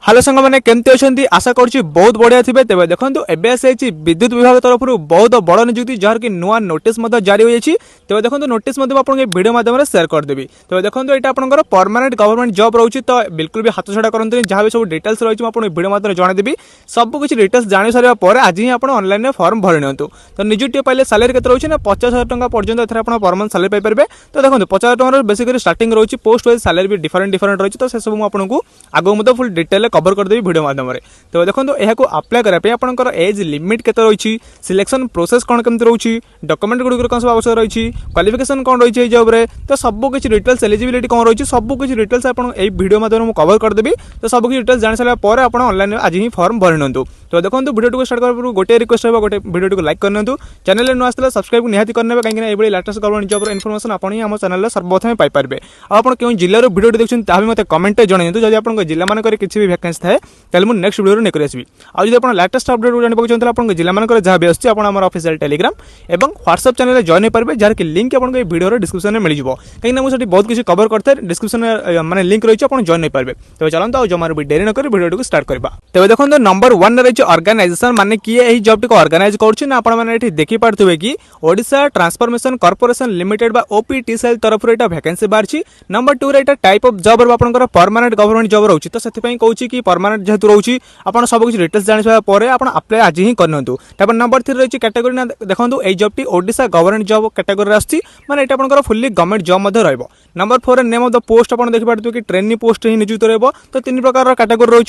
Hello सांग मैंने केमती अच्छा आशा करुँच बहुत बढ़िया थे। तेज देखो एवं विद्युत विभाग तरफ बहुत बड़ निजुक्ति जहाँ कि नुआ नोटिस जारी होती। तेज देखो नोटिस भिडियो माध्यम शेयर करदेवी। तेज देखो यहाँ आपंकर परमानेंट गवर्नमेंट जॉब रोचे तो बिल्कुल भी हाथ छड़ा करते जहाँ भी सब डिटेल्स रही है भिडियो माध्यम जनईदेवी। सबकि डिटेल्स जाणी सारा आज ही आप ऑनलाइन फॉर्म भरी नियंतु। तो निजुक्ति पाइले सालेरी केते रोचे ना 50,000 टंका पर्यंत एथरे परमानेंट सालेरी पाइबे। तो देखो 50,000 टंका बेसिकली स्टार्टिंग रोचे पोस्ट वाइज सालेरी भी डिफरेंट रही। तो से सब मुझे आगे फुल डिटेल कवर करदेवी वीडियो माध्यम। तो देखो यहाँ अप्लाई करने आपंकर एज लिमिट केते रही, सिलेक्शन प्रोसेस कौन केमती रही, डॉक्यूमेंट गुड़िक कौन सब आवश्यक रही, क्वालिफिकेशन कौन रही है जॉब रे। तो सब किसी डिटेल्स एलिजिबिलिटी कौन रही सब किसी डिटेल्स आप वीडियो माध्यम कवर करदेवी। तो सब किसी डिटेल्स जान सारा आप ऑनलाइन आज ही फॉर्म भरी नियंतु। तो देखो वीडियो को स्टार्ट कर गोटे रिक्वेस्ट है गोटे वीडियो को लाइक करनी, चैनल में आसला सब्सक्राइब निहाती करने कहीं लेटेस्ट गवर्नमेंट जॉब इनफॉरमेशन आपनी आम चैनल सर्वप्रथम पाइपर। आप क्यों जिलार वीडियो देखते हैं मतलब कमेंट जनइतु। जब आप जिला मानक किसी भी वैकेंसी थाए तेल मुझे नेक्स्ट वीडियो नहीं आसबि। आज आप लेटेस्ट अपडेट जानवाक चाहते हैं जिला मानक जहाँ भी आम ऑफिशियल टेलीग्राम और व्हाट्सएप चैनल जॉइन पारे जार लिंक आपको वीडियो डिस्क्रिप्शन में मिल जाए कहीं मुझे बहुत किसी कवर करते हैं डिस्क्रिप्शन माने लिंक रही है जॉइन पारे। तो चलते आज जमार भी डेरी नक वीडियो स्टार्ट करवा। तो देखो नंबर 1 रही ऑर्गेनाइजेशन माने किए यही जॉब को ऑर्गेनाइज कर देखी पारे कि ओडिशा ट्रांसफॉर्मेशन कॉर्पोरेशन लिमिटेड बा OPTCL तरफ एटा वैकेंसी बाहरी। Number 2 Etah type of job आपंकर परमानेंट गवर्नमेंट जॉब रोची। तो से कहूँ कि परमानेंट जेहेतु रोची आप सब किसी डिटेल्स जान सारा आप अप्लाई आज ही करनी। नंबर 3 रही कैटेगरी ना देखो ये job T Odisha government job category आसी माने एटा आपंकर फुल्ली गवर्नमेंट जॉब रहिबो। Number 4 name of the post आप देखि पारथु कि ट्रेनी पोस्ट ही नियुक्त रहबो। तो 3 प्रकार कैटेगरी रही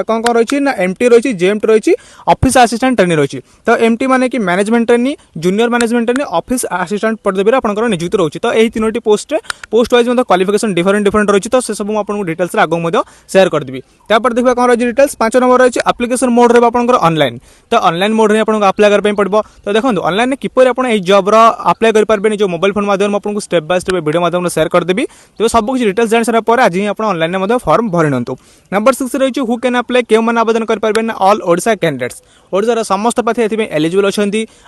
कौन कौन रही ना MT रही, JMT रही, ऑफिस असिस्टेंट ट्रेनी रही। तो MT माने कि management trainee, junior management trainee, office assistant पदवी आपंकर नियुक्त रही। तो यही 3टी पोस्ट वाइज क्वालिफिकेशन डिफरेंट रही। तो सब आपको डिटेल्स आगे शेयर करदेवी। त्यापर देखा कौन रही डिटेल्स 5 नंबर रही एप्लिकेशन मोड रहा आपंकर ऑनलाइन। तो ऑनलाइन मोड में आपको अप्लाई करने पड़ो। तो देखो ऑनलाइन किपर आप जॉब अप्लाई करेंगे जो मोबाइल फोन माध्यम आपको स्टेप बाय स्टेप वीडियो माध्यम शेयर करदेवी। तो सब किसी डिटेल्स जान सारा आज ही आप ऑनलाइन में फॉर्म भरी नियंतु। नंबर 6 रही हु कैन अप्लाई क्यों मैंने आवेदन करेंगे ना ऑल ओडिशा कैंडिडेट्स ओडिशा समस्त पाखे एलिजिबल अच्छा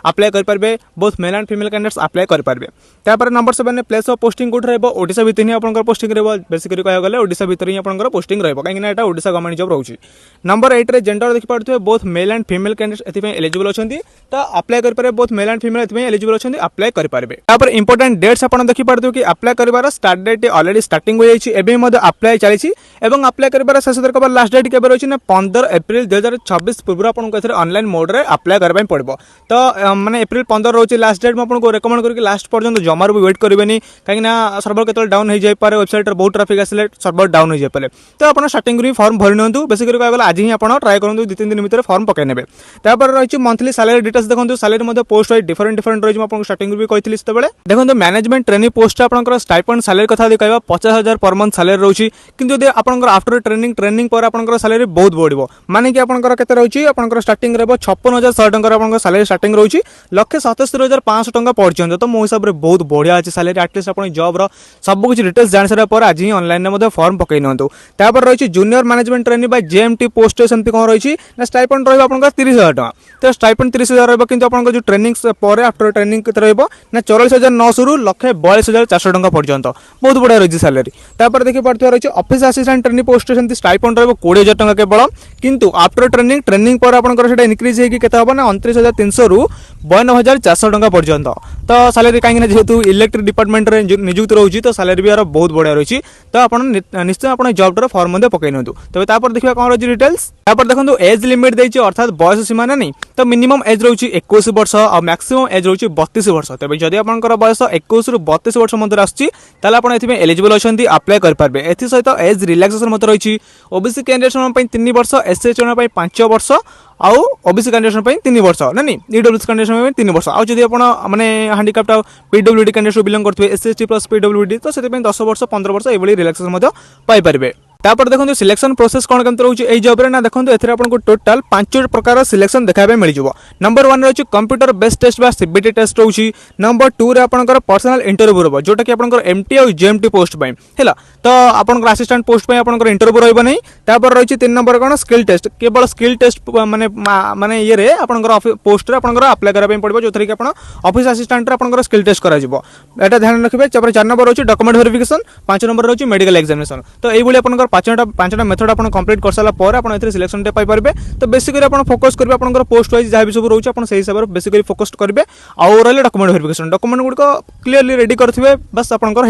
अप्लाई करेंगे both male and female candidates apply करेंगे। त्यापर number 7 place of posting Kaut रहा ओडिशा भितर ही आप पोस्टिंग रहा बेसिकली कह गले ओडिशा भितर ही आप पोस्टिंग रहा कहीं ओडिशा गवर्नमेंट जॉब रोचे। नंबर 8 रे जेंडर देखि पारथुवे both male and female candidates eligible अच्छा तो अप्लाई करेंगे both male and female eligible अच्छा अप्लाई करेंगे। तापर इंपोर्टेंट डेट्स आप देखि पारथुवे कि अप्लाई कर स्टार्ट डेट ऑलरेडी स्टार्टिंग हो जाए अप्लाई चली अप्लाई कर शेष तारीख लास्ट डेट के रही है 15 एप्रिल 2026 पूर्व आपको ऑनलाइन मोड रे अप्लाई करने पड़ो। तो माने एप्रिल 15 रोचे लास्ट डेट आपको रेकमेंड करके लास्ट पर्यंत जमार भी वेट करेंगे कहीं सर्वर के डाउन हो जाए वेबसाइट बहुत ट्राफिक आसे सर्वर डाउन हो जाए। तो आप स्टार्टिंग ही फॉर्म भरी नियंतु बेसिकली कह आज ही आप ट्राए करूँ 2-3 दिन भितर फॉर्म पकई ने। तापर रही मंथली सैलरी डिटेल्स देखो सैलरी पोस्ट वाइज डिफरेंट रही आपको स्टार्टिंग भी कही से देखो मैनेजमेंट ट्रेनिंग पोस्ट आपंकर स्टाइपेंड सैलरी कथा कह 50,000 पर मंथ सैलरी रोची। किंतु आपंकर आफ्टर ट्रेनिंग पर आपंकर सैलरी बहुत बढ़ो माने कि आपंकर केते रही आपंकर स्टार्टिंग रहा 56,100 टंका आपंकर सैलरी स्टार्टिंग रही 1,77,500 टंका पर्यंत। तो मो हिसाब से बहुत बढ़िया अच्छी सैलरी एटलिस्ट आप जॉब रो सब कुछ डिटेल्स जान सारा आज ही ऑनलाइन में फॉर्म पकई नियंतु। तापर रही junior management training bye JMT post सेमती कौन रही ना स्टाइपेंड रहा आपंकर 30,000 टंका। तो स्टाइपेंड 30,000 रहा कि आपंकर जो ट्रेनिंग पर आफ्टर ट्रेनिंग के रहा ना 44,900 रु 1,42,400 टंका पर्यंत बहुत बढ़िया रही सैलरी। तापर देखिए पार्थिव रही ऑफिस असिस्टेंट ट्रेनिंग पोस्ट सेमती स्टाइपेंड रहा 20,000 टंका केवल। किंतु आफ्टर ट्रेनिंग पर आपंकर इनक्रीज होगी केते हबो ना 29,300 रु 52,400 टंका पर्यंत। तो सैलरी कहीं जेहेतु इलेक्ट्रिक डिपार्टमेंट रे नियुक्त रही तो सैलरी भी बहुत बढ़िया रही। तो आप निश्चय आप जॉब फॉर्म पकई नियंतु। तो तापर देखिए कौन रही डिटेल्स तापर देखो एज लिमिट देछि अर्थात बयस सीमा ना नहीं। तो मिनिमम एज रही 21 वर्ष और मैक्सिमम एज रही 32 वर्ष। तेज जदि आपंकर बयस 21 रु 32 वर्ष मध्य आसछि ताले आपण एथि एलिजिबल अछंती अप्लाई कर पारबे। एथि सहित एज रिलैक्सेशन मत रही ओबीसी कैंडिडेट 3 वर्ष, SC 5 वर्ष आउ ओबीसी कैंडिडेट 3 वर्ष ना नहीं ईडब्ल्यूएस कैंडिडेट 3 वर्ष। आउ जदि आपण माने हैंडिकैप्ड PWD कैंडिडेट बिलोंग करथुवे SC प्लस PWD तो सेति 10 वर्ष 15 वर्ष एभली रिलैक्सेशन मत पाई पारबे। तापर देखो सिलेक्शन प्रोसेस कौन केमती रोचे एई जॉब रे ना देखो एथरे आपको टोटल 5 प्रकार सिलेक्शन देखाबे मिल जिवो। नंबर 1 रही कंप्यूटर बेस्ड टेस्ट बा CBT टेस्ट रोची। नंबर 2 रे आपनकर पर्सनल इंटरव्यू रहबो जोटा कि आपनकर MT और JMT पोस्ट पई हैला। तो आपनकर असिस्टेंट पोस्ट पई आपनकर इंटरव्यू रहबो नै। तापर रही 3 नंबर कोन स्किल टेस्ट केवल स्किल टेस्ट माने ये रे आपनकर पोस्ट रे आपनकर अप्लाई करा पई पड़बो जोथरे कि आपन ऑफिस असिस्टेंट रे आपनकर स्किल टेस्ट करा जिवो एटा ध्यान रखिबे। तापर 4 नंबर रही डॉक्यूमेंट वेरिफिकेशन, 5 नंबर रही मेडिकल एग्जामिनेशन। तो एई बोली आपनकर पांचटा मेथड आप कंप्लीट कर सारा पर आप सिलेक्शन पाई पारे। तो बेसिकली आप फोकस करेंगे आप पोस्ट वाइज जहाँ भी सब रोचे आप हिसाब से बेसिकली फोकस करेंगे। आउ रहा डॉक्यूमेंट वेरिफिकेशन डॉक्यूमेंट गुड़िक क्लीयरली रेडी करेंगे बस आपंकर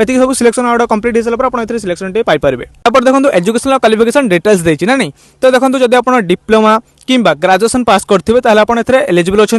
ये सब सिलेक्शन आउट कंप्लीट हो सारा आप सिलेक्शन पाई पारे। देखो एजुकेशनल क्वालिफिकेशन डिटेल्स देती ना नहीं। तो देखो जब आप डिप्लोमा किंबा ग्रेजुएशन पास करते हैं एलिजिबल अच्छा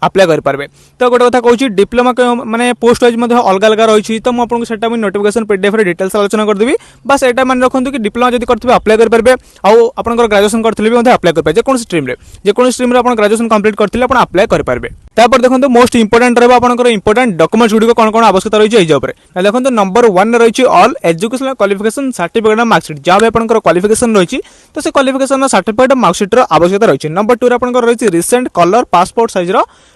अप्लाई करेंगे। तो गोटे कथा कहूँ डिप्लोमा माने पोस्ट वाइज अलग अलग रही। तो मुझे नोटिफिकेशन पीडीएफ डिटेल्स आलोचना करदेवी। बस यहाँ मन रखु कि डिप्लोमा जब करते अप्लाई करेंगे आउ ग्रेजुएशन करते भी अप्लाई करेंगे जेको स्ट्रीम आप ग्रेजुएशन कंप्लीट करते अप्लाई करेंगे। तापर देखो मोस्ट इंपोर्टेंट रहा इंपोर्टेंट डॉक्यूमेंट्स गुड़िक कौन कौन आवश्यकता रही है जॉब रे। देखो नंबर 1 रही all educational qualification certificate marksheet जहाँ भी आप क्वालिफिकेशन रही तो से क्वालिफिकेशन सर्टिफिकेट मार्कशीट आवश्यकता रही। नंबर 2 रही recent colour passport size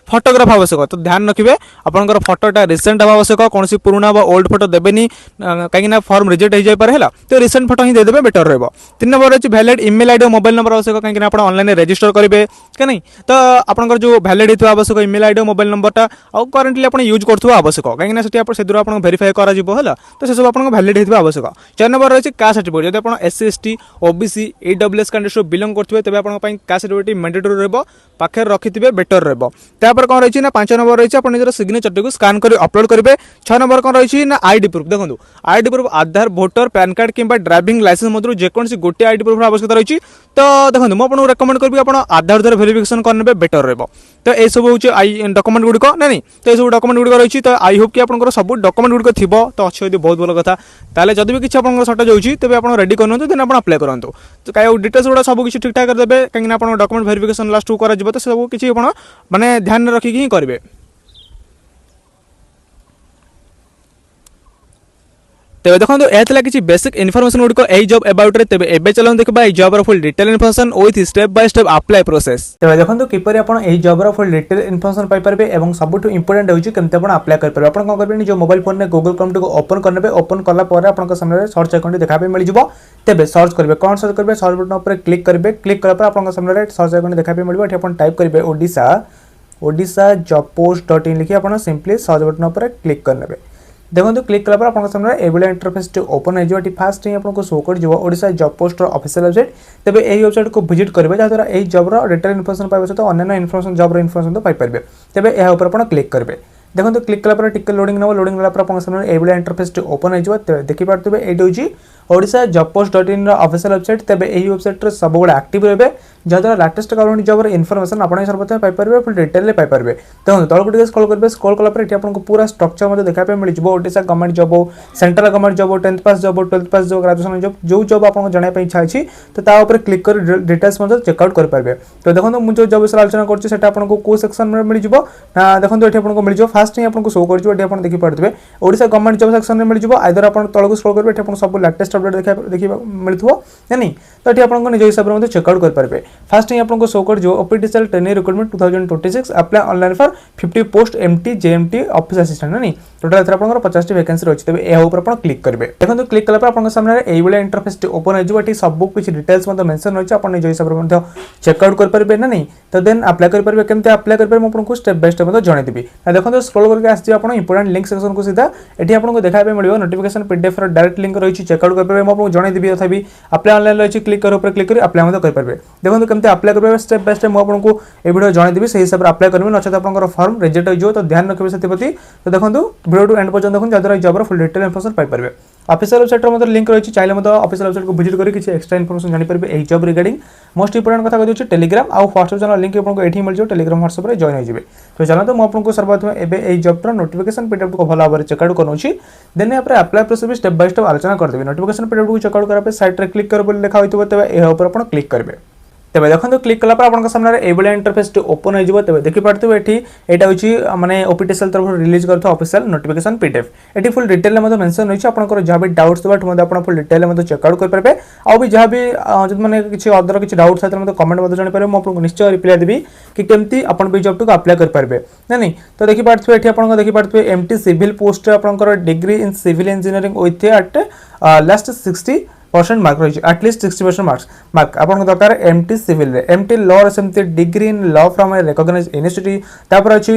photograph आवश्यक। तो ध्यान रखिए आपंकर फोटोटा रिसेंट हवा आवश्यक कौन पुराना ओल्ड फोटो देवेनि कहीं फॉर्म रिजेक्ट हो जाए है। तो रिसेंट फोटो ही देदेवे बेटर रहा। 3 नंबर रही valid email ID mobile number आवश्यक कहीं आप ऑनलाइन रजिस्टर करेंगे क्या नहीं। तो आपंकर जो वैलिड होता आवश्यक ईमेल आईडी मोबाइल नंबरटा आउ करेंटली आप यूज कर आवश्यक कहीं से भेरीफाई कर तो से सब आप वैलिड होता आवश्यक। 4 नंबर रही कास्ट सर्टिफिकेट जब आप SC ST OBC EWS candidate belong करते तेज आप कास्ट सर्टिफिकेट मैंडेटरी रखे रखिथे बेटर रहा। कौन रही ना 5 नंबर रही आप निजर सिग्नेचर को स्कान कर अपलोड करेंगे। 6 नंबर कौन रही ना आईडी प्रूफ। देखो आईडी प्रूफ आधार भोटर पैन कार्ड कि ड्राइविंग लाइसेंस मध्य जेकोसी गोटे आईडी प्रूफ आवश्यकता रही। तो देखो मुझे रेकमेंड करी आप आधार द्वारा वेरिफिकेशन करने बेटर रहा। तो यह सब हूँ डॉक्यूमेंट गुड़िक ना नहीं। तो यह डॉक्यूमेंट गुड़िक रही। तो आई होप कि आप सब डॉक्यूमेंट गुड़िक थी तो अच्छे बहुत भल कथा। ताले जब भी किसी आप सर्टेज होती तेज आप रेडी करूँ देन आप अप्लाई करूँ। तो कहीं डिटेल्स गुड़ा सब किसी ठीक ठाक देते कहीं आप डॉक्यूमेंट वेरिफिकेशन लास्ट को तो सब किसी माने ध्यान रखिक ही करेंगे। तेज देखो यह किसी बेसिक इनफॉरमेशन गुड़िक यही जॉब अबाउट रे। तेज एबे चलो देखा यह job full detail information with step by step apply process. तेज देखो किपर आप जॉब फुल डिटेल इनफॉरमेशन पाई पारे और सबुठ इंपोर्टेंट होची केमते आप अप्लाई कर पारे। आप कौन करेंगे जो मोबाइल फोन में गूगल क्रोम को ओपन करने ओपन कला आपन सामने सर्च आइकन देखा मिल जाए। तेज सर्च करेंगे कौन सर्च करेंगे सर्च बटन पर क्लिक करेंगे। क्लिक कला आप सामने सर्च आइकन देखा मिल टाइप करेंगे ओडिशा जॉब पोस्ट .in लिखिए आप सिंपली सर्च बटन पर क्लिक करने। देखो क्लिक कला आप सामने एभलिया इंटरफेस ओपन हो फास्ट ही आपको शो कर Odisha job post official website. तेज यही वेबसाइट को विजिट करेंगे जहाँद्वारा यही जॉब डिटेल इनफॉरमेशन पाइबा सहित अन्य इनफॉरमेशन जॉब इनफॉरमेशन तो पाइपर। तेज यह क्लिक करेंगे। देखो क्लिक कला टिके लोडिंग नब लोडिंग आप सामने एभलिया इंटरफेस ओपन हो देखिपे ये Odisha job post .in official website. तेज यही वेबसाइट सब गुड़ा एक्टिव रहे जहाँद्वारा लाटेस्ट गवर्नमेंट जॉब इनफॉरमेशन आप सर्वप्रथम पाइपर फुल डिटेल पाइपर। देखो तौक टे स्क्रॉल करेंगे स्क्रॉल कलापर आपको पूरा स्ट्रक्चर देखा मिल जाए ओडिशा गवर्नमेंट जॉब हो सेंट्रल गवर्नमेंट जॉब हो 10th पास जॉब हो 12th पास जॉब ग्रेजुएशन जॉब जो जॉब आपको जानापी इच्छा अच्छी तो क्लिक कर डिटेल्स चेकआउट करेंगे। तो देखो मुझे जॉब विषय आलोचना करो सेक्शन में मिल जाए। देखो ये आपको मिल जाए फास्ट ही आपको शो कर देखिपे ओडिशा गवर्नमेंट जॉब सेक्शन में मिल जाए। आइदर आप तौक स्क्रॉल करेंगे आपको सब लेटेस्ट अपडेट देखा मिलूँ नहीं। तो ये आपको निज हिसाब से चेकआउट करेंगे। फास्ट ही आपको शो कर OPTCL training recruitment 2026 apply online for 50 post MT JMT office assistant नहीं। टोटल एथर आपन 50 वैकेंसी रही। तेज यह ऊपर क्लिक करेंगे। देखो क्लिक कला आपन सामने यही इंटरफेस ओपन हो सब कुछ डिटेल्स मेंशन रही आप निज हिसाब से चेकआउट करेंगे ना नहीं। तो देन अप्लाई करेंगे केमती अप्लाई करेंगे मुझे स्टेप बाय स्टेप जनईदेवी। देखो स्क्रॉल करके आसी आप इंपोर्टेंट लिंक सेक्शन को सीधा ये आपको देखा मिले नोटिफिकेशन पीडीएफ डायरेक्ट लिंक रही चेकआउट करेंगे मुझे जनईदेवी तथा अप्लाई ऑनलाइन रही क्लिक क्लिक कर अप्लाई करेंगे। देखो केमती अप्लाई करेंगे स्टेप बाय स्टेप मुझे ये वीडियो जनईदेवी से हिसाब से अप्लाई करेंगे नचेत आप फॉर्म रिजेक्ट हो। तो ध्यान रखिए से प्रति। तो देखो वीडियो टू एंड पर्यटन देखो जहाँ job full detail information Piper. Official website link रही चाहिए ऑफिशियल वेबसाइट को विजिट कर किसी एक्स्ट्रा इनफॉरमेशन जानीपर यही जॉब रिगार्डिंग। मोस्ट इंपोर्टेंट कथा कहूँ टेलीग्राम आउ व्हाट्सएप चैनल लिंक आपको ये मिल जाए टेलीग्राम व्हाट्सएप में जॉइन हो। तो चलते मुझे सर्वप्रथम एवं जॉब नोटिफिकेशन पीडीएफ को भल भाव चेकआउट करूँगी देन यहाँ अप्लाई प्रोसेस भी स्टेप बाय स्टेप आलोचना करदेवी। नोटिफिकेशन पीडीएफ को चेकआउट करने साइट में क्लिक कर लिखा हो तेज यह क्लिक करेंगे। तेज देखो क्लिक कला आपन सामने यही इंटरफेस ओपन हो देखिपे ये यहाँ माने OPTCL तरफ रिलीज करता ऑफिशियल नोटिफिकेशन पीडीएफ ये फुल डिटेल मेंशन रही है। जहाँ भी डाउट्स थे फुल डिटेल चेकआउट करेंगे आउ भी जहाँ भी मैंने किसी अदर किसी डाउट्स है कमेंट जानीपर मुझे निश्चय रिप्लाई देवी कि केमती अपन भी जॉब को अप्लाई करेंगे ना नहीं। तो देखिपे ये देखिपे MT सिविल पोस्ट आपंकर degree in civil engineering with at least 60% mark रही एटलिस्ट 60% मार्क आपको दरकार MT सिविल MT लॉ सेमती degree in law from a recognised institute तापर अच्छी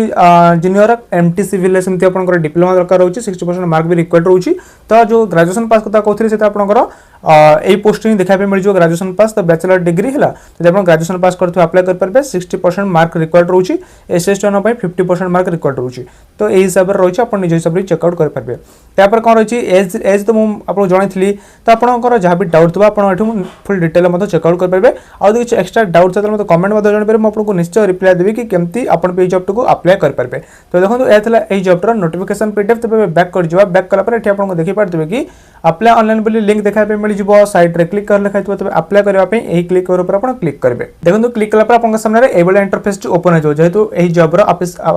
जूनियर MT सिविल सेमती आपंकर डिप्लोमा दरकार रही 60% मार्क भी रिक्वायर्ड रही। तो जो ग्रेजुएशन पास कथा कहते हैं आपंकर यही पोस्ट ही देखा मिल जाए ग्रेजुएशन पास तो बैचलर डिग्री है जब आप ग्रेजुएशन पास करते अप्लाई करेंगे 60% मार्क रिक्वायर्ड रोचे एसएसटी 50% मार्क रिक्वायर्ड रोचे तो यही हिसाब से रही आप निज हिसाब से चेकआउट करेंगे त्यापर कौन रही एज एज तो मुझे जनई तो आपंकर जहाँ भी डाउट थोड़ा आप फुल डिटेल चेकआउट करेंगे आउ किसी एक्सट्रा डाउट थे मतलब कमेंट जानपारे मुझे निश्चय रिप्लाई देवी कि केमती आप जॉब को अप्लाई करेंगे तो देखो यह जॉब्टर नोटिफिकेशन पीडीएफ तब बैक कर बैक कलापर ये आपको देखिपारे कि अप्लाई ऑनलाइन बोली लिंक देखा मिल जाए साइट रे क्लिक कर लिखा तब अप्लाई करने यही क्लिक कर क्लिक करेंगे देखो क्लिक कलापर आप सामने ये इंटरफेस ओपन हो जेहेतु यही जॉब्र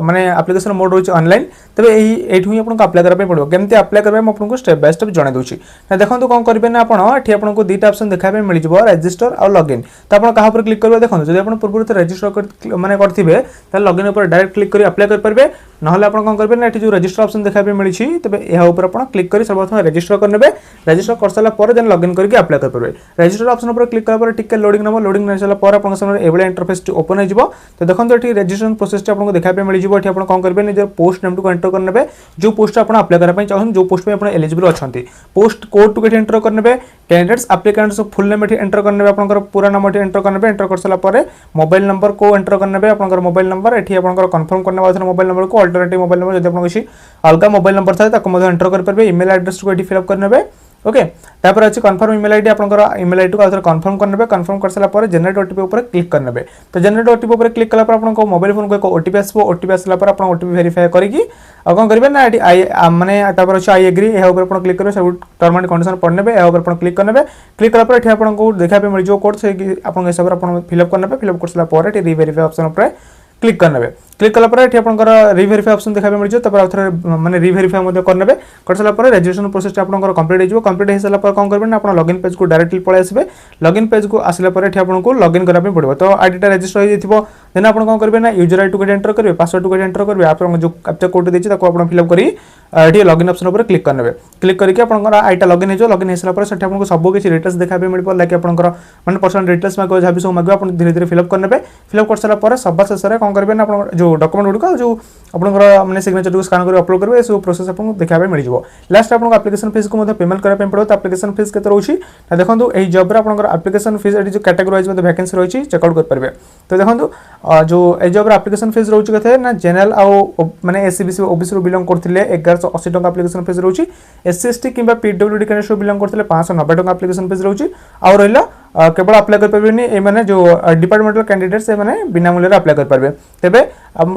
माने एप्लिकेशन मोड रही ऑनलाइन तब यही आपको अप्लाई करने पड़ो केमती अप्लाई करेंगे आपको स्टेप बाय स्टेप जन दूसरी देखो कौन करेंगे ना आपको दुईटा ऑप्शन देखा मिल जाए रजिस्टर और लॉगिन तो आप क्या क्लिक करेंगे देखो जब आप पूर्व रजिस्टर माने करेंगे लॉगिन पर डायरेक्ट क्लिक कर अप्लाई करेंगे ना कौन करेंगे ना जो रजिस्टर ऑप्शन देखा मिली तब यह क्लिक कर सर्वप्रथम रजिस्टर करने रजिस्टर कर सारा पर देन लॉगिन करके अप्लाई करेंगे रजिस्टर ऑप्शन पर क्लिक कला टिके लोडिंग नंबर लोडिंग नहीं सारा पर आपको सामने ये इंटरफेस ओपन हो तो देखो ये रजिस्ट्रेशन प्रोसेस आपको देखा मिल जाए आप कौन करेंगे निज पोस्ट नेम को एंटर करने जो पोस्ट आप अप्लाई करने चाहते जो पोस्ट में एलिजिबल अच्छा पोस्ट कोड टू एंटर करने candidates applicants full name enter करने आप पूरा नाम एंटर करने एंटर कर सारा पर मोबाइल नंबर को एंटर करने आप मोबाइल नंबर ये कन्फर्म करने मोबाइल नंबर को अल्टरनेटिव मोबाइल नंबर जब किसी अलग मोबाइल नंबर था एंटर करेंगे इमेल एड्रेस को ये फिलअप करने ओके तापर अच्छे कन्फर्म इमेल आईडी आपंकर इमेल आईडी को आउथरे कन्फर्म करने कन्फर्म कर सारा पर जनरेट ओटीपी ऊपर क्लिक करने तो जनरेट ओटीपी ऊपर क्लिक कला आपको मोबाइल फोन को एक ओटीपी आसो ओटीपी आसला पर आप ओटीपी वेरीफाई करके कौन करेंगे ना ये माने अच्छे आई एग्री यह ऊपर क्लिक करेंगे सब टर्म एंड कंडीशन पढ़ने यह ऊपर क्लिक करने क्लिक कला ये आपको देखा मिल जाए कोड से आप हिसाब से फिलअप करने फिलअप कर सारा पर रिवेरीफाई ऑप्शन पर क्लिक करने क्लिक कला ये आपंकर रिवेरीफाई ऑप्शन देखा मिल जाए तब आउथरे माने रिवेरीफाई करने कर सारा पर रजिस्ट्रेशन प्रोसेस आपंकर कंप्लीट हो कंप्लीट हो सारा पर कौन करेंगे ना आप लॉगिन पेज को डायरेक्टली पळै आसबे लॉगिन पेज को आसला पर आपको लॉगिन करने पड़ो तो आईडीटा रजिस्टर हो देन आप कौन करेंगे ना यूजर आईडी को एंटर करेंगे पासवर्ड को एंटर करेंगे आप जो कैप्चा कोड देती है फिलअप कर लॉगिन ऑप्शन पर क्लिक करने क्लिक करके आपंकर आईटा लॉगिन हो लॉगिन हो सारा पर आपको सब किसी डिटेल्स देखा मिल लाइक आपंकर माने पर्सनल डिटेल्स मांगे जहाँ भी सब मांगे आप धीरे धीरे फिलअप करने फिलअप कर सारा पर सब शेष में कौन करेंगे ना जो डॉक्यूमेंट गुड़िक जो आपंकर माने सिग्नेचर को स्कान कर अपलोड करेंगे सब प्रोसेस आपको देखा मिल जाए लास्ट आपको एप्लिकेशन फीस को पेमेंट करने पड़ो तो एप्लिकेशन फीस के रोचे देखो यही जॉब आपंकर एप्लिकेशन फीस जो कैटेगरी वाइज वैकेंसी रही चेकआउट करेंगे तो देखो जो ए जॉब एप्लिकेशन फीस रोचे कथे ना जनरल आउ माने एससी ओबीसी बिलोंग करथिले 1180 टका एप्लिकेशन फीस रोचे एससी एसटी किंबा पीडब्ल्यूडी कैंडिडेट बिलोंग करथिले 590 टका एप्लिकेशन फीस रोचे आउ रहिला केवल अप्लाई कर पारे ए माने जो डिपार्टमेंटल कैंडिडेट से माने बिना मूल्य रे अप्लाई कर पारे तेबे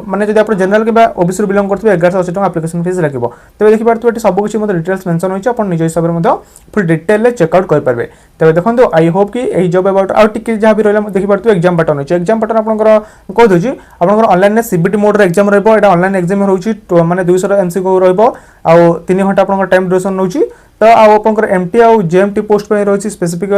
माने जदि आप जनरल किबा ओबीसी बिलोंग करथिबे 1180 टका एप्लिकेशन फीस लागिबो तेबे देखि पारथु एटी सब किछि मते डिटेल्स मेंशन होइछ अपन निज हिसाब रे मते फुल डिटेल ले चेक आउट कर पारबे तेबे देखंतु आई होप कि एही जॉब अबाउट आउ टिके जहाँ भी रहला देखि पारथु एग्जाम बटन होइछ एग्जाम बटन आपनकर को दोछि आपनकर ऑनलाइन ने सीबीटी मोड रे एग्जाम रहबो एटा ऑनलाइन एग्जाम होउछि माने 200 एमसीक्यू रहबो आउ 3 घंटा आपनकर टाइम ड्यूरेशन नउछि तो आपंकर एमटी आउ जेएमटी पोस्ट पे रही स्पेसिफिक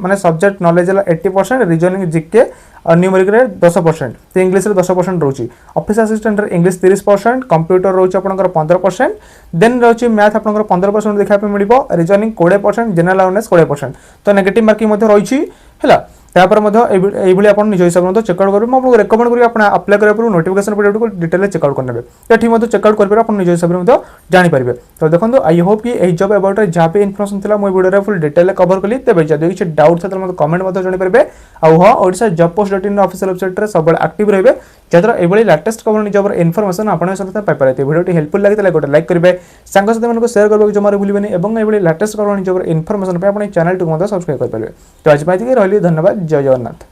माने सब्जेक्ट नॉलेज 80% रीजनिंग जीके और न्यूमेरिक 10% तो इंग्लिश 10% रोची ऑफिस असिस्टेंट इंग्लिश 30% कंप्यूटर रोची आपनकर 15% देन रोची मैथ आपनकर 15% देखा पे मिलिबो रीजनिंग 20% जनरल अवेयरनेस 20% तो नेगेटिव मार्किंग मध्ये रही है तापर आप निज हिसाब से चेकआउट करेंगे मुझे रेकमेंड करी आप अप्लाई करने नोटिफिकेशन पीरियड को डिटेल चेकआउट करने ये चेकआउट करेंगे आप निज हिसाब से जानीपारे तो देखो आई होप कि यही जॉब अबाउट जहाँ भी इनफर्मेशन था मुझे वीडियो फुल डिटेल कवर कली तेज जब किसी डाउट था मतलब कमेंट जानीपारे हाँ Odisha job post dot in official website में सब एक्टिव रहे जहाँ ये लेटेस्ट खबर जॉब इनफर्मेशन आपने पाइपर वीडियो हेल्पफुल लगी गोटे लाइक करेंगे सांगसाथी सेयार करने जमार भूलें और ये लेटेस्ट खबर जॉब इनफर्मेशन अपने चैनल को सब्सक्राइब करेंगे तो आज रही धन्यवाद जय जगन्नाथ।